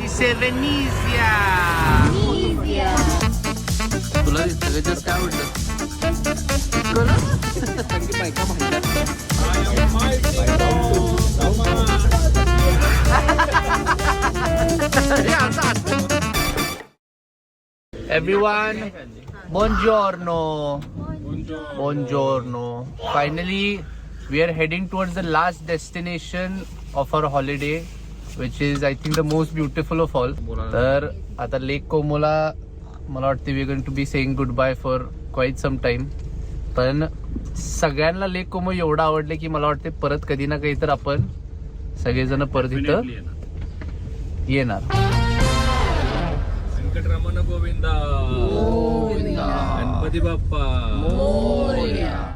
से वेनिसिया. तुला सगळ्यात जास्त काय आवडलं? बायका म्हणतात everyone, buongiorno. Buongiorno. Finally, we are heading towards the last destination of our holiday, which is I think the most beautiful of all. तर आता लेक कोमोला मला वाटते we are going to be saying goodbye for quite some time. पण सगळ्यांना लेक कोमो एवढं आवडले की मला वाटते परत कधी ना कधी तर आपण सगळेजण परत इथं येणार. रमण गोविंदा गणपती बाप्पा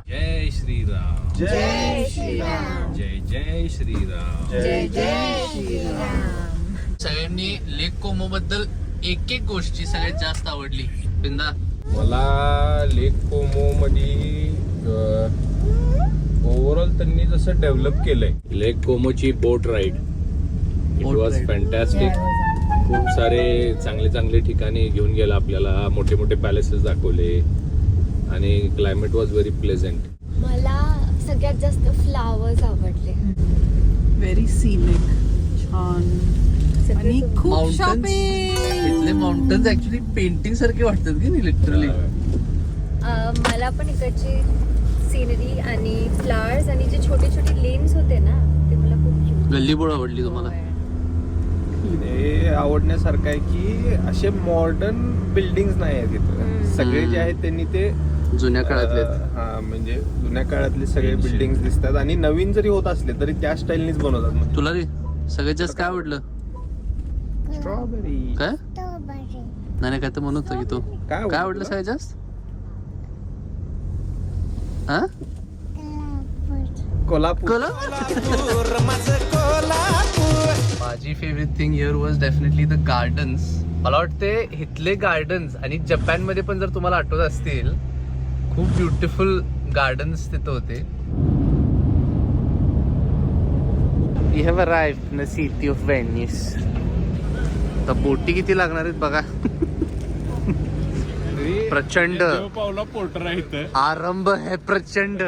जय श्रीराम जय श्रीराम जय जय श्रीराम जय जय श्रीराम. सगळ्यांनी लेक कोमो बद्दल एक एक गोष्टी सगळ्यात जास्त आवडली. बिंदा मला लेक कोमो मध्ये ओव्हरऑल त्यांनी जसं डेव्हलप केलंय लेक कोमोची बोट राईड इट वॉज फॅन्टॅस्टिक. खूप सारे चांगले चांगले ठिकाणी घेऊन गेला आपल्याला, मोठे मोठे पॅलेसेस दाखवले आणि क्लायमेट वॉज व्हेरी प्लेझेंट. मला सगळ्यात जास्त फ्लावर्स आवडले. व्हेरी सीनिक, छान आणि खूप Mountains. शॉपिंग. इथले माउंटन्स ऍक्च्युली पेंटिंग सारखे वाटतात की नाही लिटरली. मला पण इकडची सीनरी आणि फ्लावर्स आणि जे छोटे छोटे लेन्स होते ना ते मला खूप cute गल्ली बोळ आवडली तुम्हाला? हे आवडण्यासारखं आहे की असे मॉडर्न बिल्डिंग्स नाही आहेत तिथं. सगळे जे आहेत त्यांनी ते जुन्या काळातले हा म्हणजे जुन्या काळातले सगळे बिल्डिंग्स दिसतात आणि नवीन जरी होत असले तरी त्या स्टाईलनीच बनवतात. म्हणजे तुला रे सगळ्यात जास्त काय आवडलं? स्ट्रॉबेरी काय नाही नाही काय तर म्हणत होता की तू काय आवडलं सगळ्यात जास्त? हा कोल्हापूर. माझी favourite thing here was definitely the gardens. मला वाटते इथले गार्डन्स आणि जपान मध्ये पण जर तुम्हाला आठवत असतील खूप ब्युटिफुल गार्डन्स तिथं होते. We have arrived in the city of Venice. तर बोटी किती लागणार आहेत बघा. प्रचंड पावला पोर्टर आहे आरंभ है प्रचंड.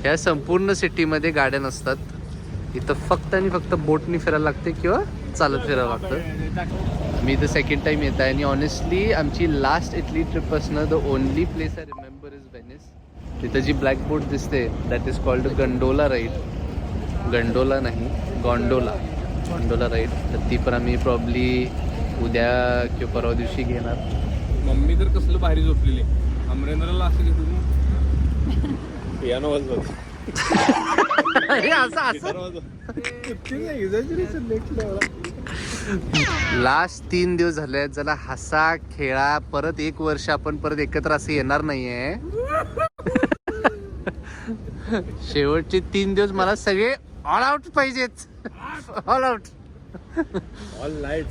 या संपूर्ण सिटीमध्ये गाड्या नसतात. इथं फक्त आणि फक्त बोटनी फिरायला लागते किंवा चालत फिरायला लागतं. मी इथं सेकंड टाइम येत आहे आणि ऑनेस्टली आमची लास्ट इटली ट्रिप असणं the only place I remember is Venice. तिथं जी ब्लॅक बोट दिसते that is called gondola ride. Gondola नाही गॉन्डोला. गॉन्डोला राईड. तर ती पण आम्ही प्रॉब्ली उद्या किंवा परवा दिवशी घेणार. मम्मी तर कसलं भारी झोपलेली. अमरेंद्रला असं घेतो पियानो वाजवत. लास्ट 3 दिवस झाले जरा हसा खेळा. परत 1 वर्ष आपण परत एकत्र असं येणार नाहीये. शेवटचे 3 दिवस मला सगळे ऑल आउट पाहिजेत. All out. ऑल नाईट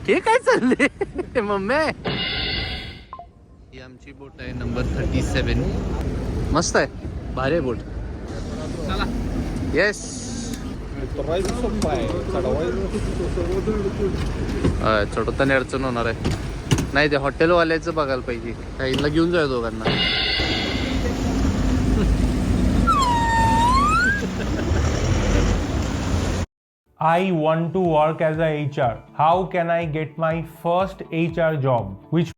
हे काय चालले मम्मी? ही आमची बोट आहे नंबर 37. मस्त आहे, भारी आहे बोट. येस चढवताना अडचण होणार आहे. नाही ते हॉटेलवाल्याचं बघायला पाहिजे. काहीला घेऊन जाऊ दोघांना. I want to work as a HR. How can I get my first HR job? Which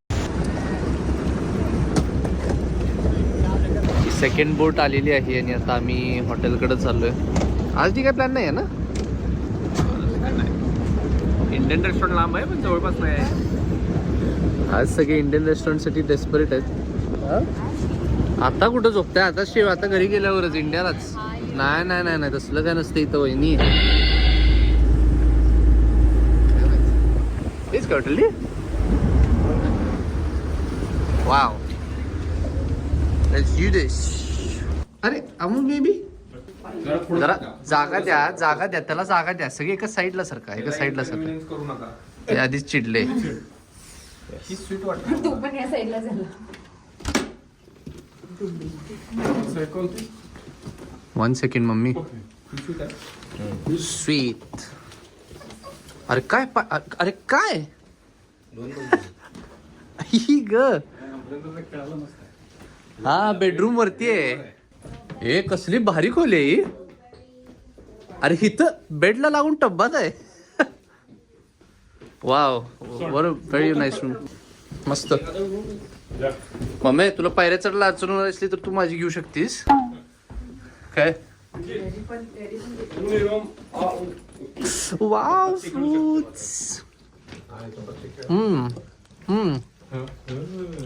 second boat आलेली आहे आणि आता आम्ही हॉटेलकडे चाललोय. आज ती काय प्लॅन नाही आहे ना? इंडियन रेस्टॉरंट लांब आहे पण जवळपास नाही आहे. आज सगळे इंडियन रेस्टॉरंटसाठी डेस्परेट आहेत. आता कुठं झोपताय? आता शेव आता घरी गेल्यावरच इंडियालाच. नाही नाही नाही नाही तसलं काय नसतं इथं वहिनी. तेच काय hotel? Wow. Let's do this. अरे अमूल बेबी जरा जागा द्या त्याला जागा द्या. सगळे एका साईडला सारखा एका साईडला सारखा. करू नका. ते आधीच चिडले. ही स्वीट वाटत. तू पण या साईडला झाला. 1 सेकंड मम्मी. स्वीट. अरे काय अरे काय ही ग. हा बेडरूम वरती आहे. हे कसली भारी खोली आहे ही. अरे इथं बेडला लागून टब्बाच आहे. Wow, very nice room. मस्त. मम्मी तुला पायऱ्या चढला अडचण असली तर तू माझी घेऊ शकतीस काय. Wow fruits.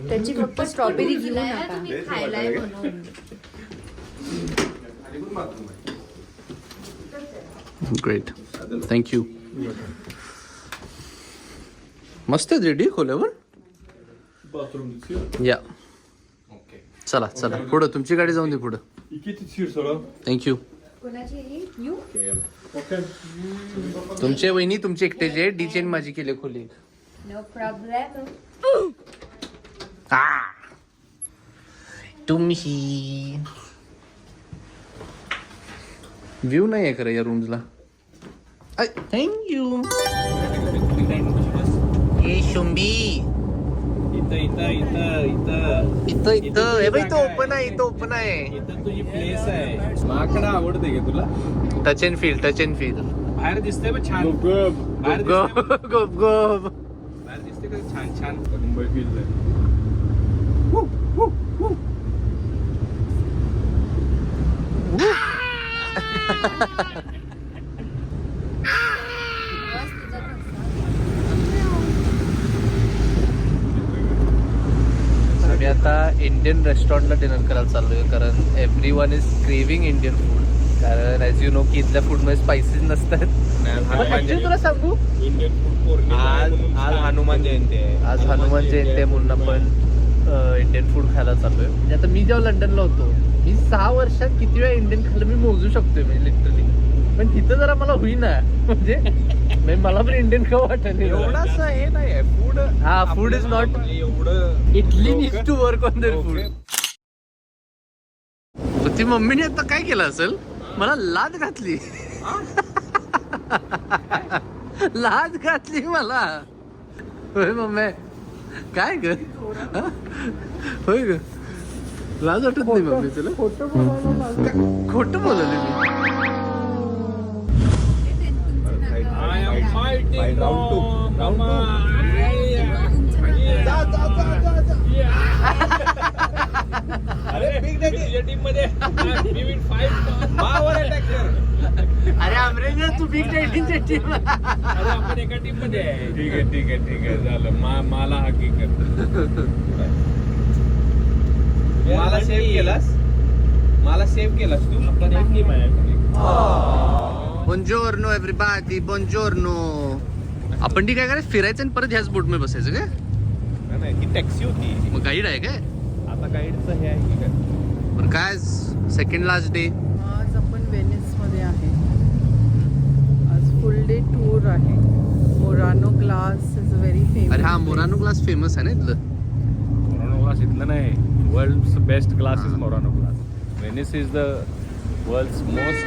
त्याची फक्त स्ट्रॉबेरी घेऊ नका, तुम्ही खायला बनवून. Great, thank you. मस्त रेडी खोल्यावर. या चला चला पुढं, तुमची गाडी जाऊन दे पुढं. थँक्यू. कोणाची यू? तुमचे वहिनी तुमचे एकटेचे डी चेन माझी केली खोली. No problem. तुम्ही व्ह्यू नाही आहे खरं या रूम्सला. थँक्यू. ए शुंभी इथं हे बघ, इथं ओपन आहे, इथं ओपन आहे. तुझी प्लेस आहे. माकडा आवडते का तुला? Touch and feel, touch and feel. बाहेर दिसतंय पण छान. बाहेर गोप गोप गोप. बाहेर दिसते का छान छान. मुंबई फील. आम्ही आता इंडियन रेस्टॉरंटला डिनर करायला चाललोय, कारण every one is craving Indian food. कारण ॲज यू नो की इथल्या फूडमध्ये स्पायसेस नसतात. Actually तुला सांगू, इंडियन फूड पौर्णिमा. आज हनुमान जयंती आहे. आज हनुमान जयंती आहे म्हणून आपण इंडियन फूड खायला चाललोय. म्हणजे आता मी जेव्हा लंडनला होतो, मी 6 वर्षात किती वेळा इंडियन खाल्लं मी मोजू शकतोय म्हणजे लिटरली. पण तिथं जरा मला होईना, म्हणजे मला पण इंडियन खावं वाटत. एवढं असं हे नाही फूड. हा, फूड इज नॉट एवढं. Italy needs to work on their food. ती मम्मीने आता काय केलं असेल, मला लाद घातली. लाद घातली मला. होय मम्मी, काय ग. होय ग, लाज वाटत नाही मम्मी तुला? खोटं बोलायला मी. अरे अमरेंद्र, तू बिग डॅडीच्या टीम. आपण एका टीम मध्ये आहे. ठीक आहे ठीक आहे ठीक आहे, झालं. मला हकीकत. मला सेव्ह केलास तू. आपण एक टीम आहे. बोंजोर्नो एव्हरीबॉडी, बोंजोर्नो. आपण ती काय करायचं, फिरायचं आणि परत ह्याच बोट मध्ये बसायचं काय? नाही, ही टॅक्सी होती. मग गाईड आहे काय आता गाईडचं हे आहे की काय? पण काय सेकंड लास्ट डे. आज आपण वेनिस मध्ये आहे. आज फुल डे टूर आहे. Morano glass is very famous. अरे हा, मोरानो ग्लास फेमस आहे ना इथलं. मोरानो ग्लास इथलं नाही, world's best glass is Murano glass. Venice is the world's most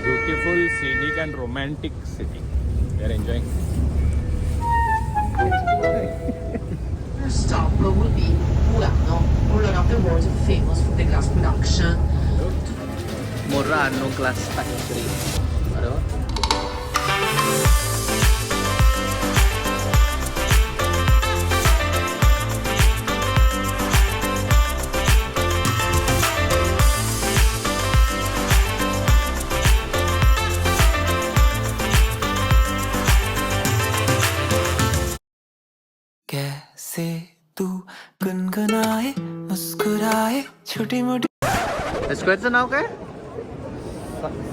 beautiful, scenic and romantic city. We are enjoying. Stop will be Murano. Murano of the world is famous for the glass production. Murano glass factory. अरे वा. कैसे तू गुनगुनाए मुस्कुराए छोटी मोटी. स्क्वेअरचं नाव काय?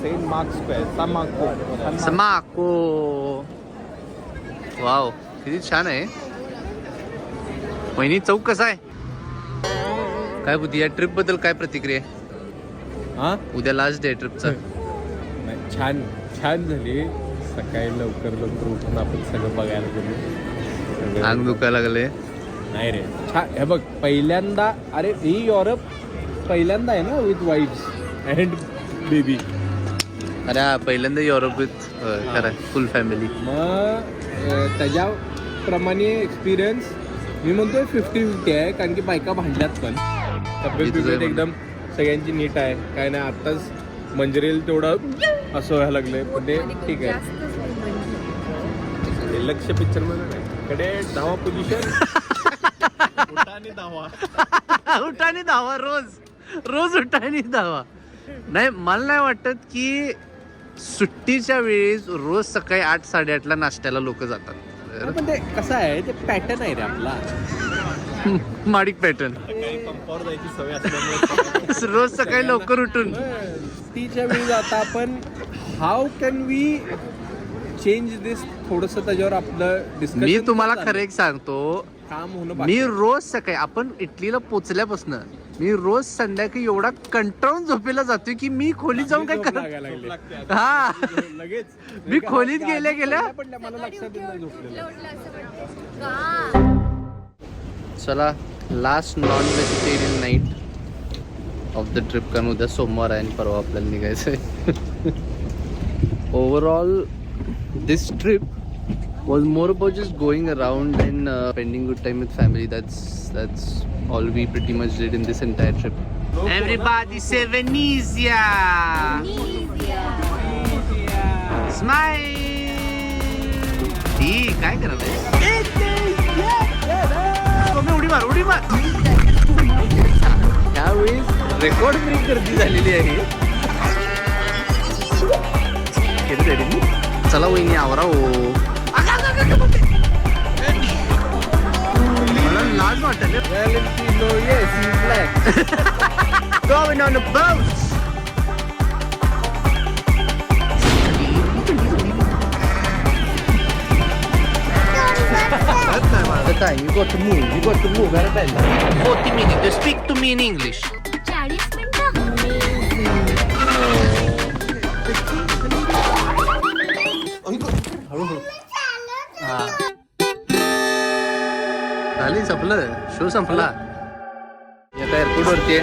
Saint Mark's square. समाको. वाव, किती छान आहे. वहिनी, चौक कसा आहे? काय बुद्धी, या ट्रिप बद्दल काय प्रतिक्रिया आहे? हा, उद्या लास्ट डे ट्रिपचा. छान छान झाली. सकाळी लवकर उठून आपण सगळं बघायला गेलो. अंग दुखायला लागले. नाही रे, छान. हे बघ, पहिल्यांदा. अरे ही युरोप पहिल्यांदा आहे ना विथ वाईफ्स अँड बेबी. अरे हा, पहिल्यांदा युरोपीत खरं फुल फॅमिली. मग त्याच्याप्रमाणे एक्सपिरियन्स मी म्हणतोय 50-50 आहे, कारण की बायका भांडल्यात पण. तब्येत बिब्येत एकदम सगळ्यांची नीट आहे, काय नाही. आत्ताच मंजरेल तेवढं असं व्हायला लागलंय, पण ते ठीक आहे. जास्तच म्हणजे. लक्ष पिक्चर मध्ये नाही कडे 10 पोझिशन आणि 10 उठाने धावा, रोज उठाने धावा. नाही, मला नाही वाटत की सुट्टीच्या वेळेस रोज सकाळी 8-8:30ला नाश्त्याला लोक जातात. पण ते कसं आहे, ते पॅटर्न आहे रे आपला. माडिक पॅटर्न. पंपावर जायची सवय असल्यामुळे रोज सकाळी लवकर उठून तीच्या वेळी जाता. पण हाऊ कॅन वी चेंज दिस, थोडस त्याच्यावर आपलं डिस्कशन. मी तुम्हाला खरं एक सांगतो, काम होणं मी रोज सकाळी आपण इटलीला पोचल्यापासून मी रोज संध्याकाळी एवढा कंटाळून झोपेला जातोय की मी खोलीत जाऊन काय करत. हा, लगेच मी खोलीत गेल्या मला लक्षात येत नाही झोपलेलं. उठलं असं वाटतं. का? चला, last non vegetarian night of the trip, कारण उद्या सोमवार आहे आणि परवा आपल्याला निघायचंय. Overall this trip was more about just going around and spending good time with family. That's all we pretty much did in this entire trip. Everybody say Venezia! Smile! ठीक, काय करायला? उडी मार. यावेळेस रेकॉर्ड ब्रेक गर्दी झालेली आहे. किती रेडी? चला वहिनी, आवरा हो. मला लाज वाटत. Going on a boat. The time you got to move. 40 minutes. Just speak to me in English. 40 मिनिटं. झाली, संपलं शो, संपला. आता एअरपोर्ट वरती आहे.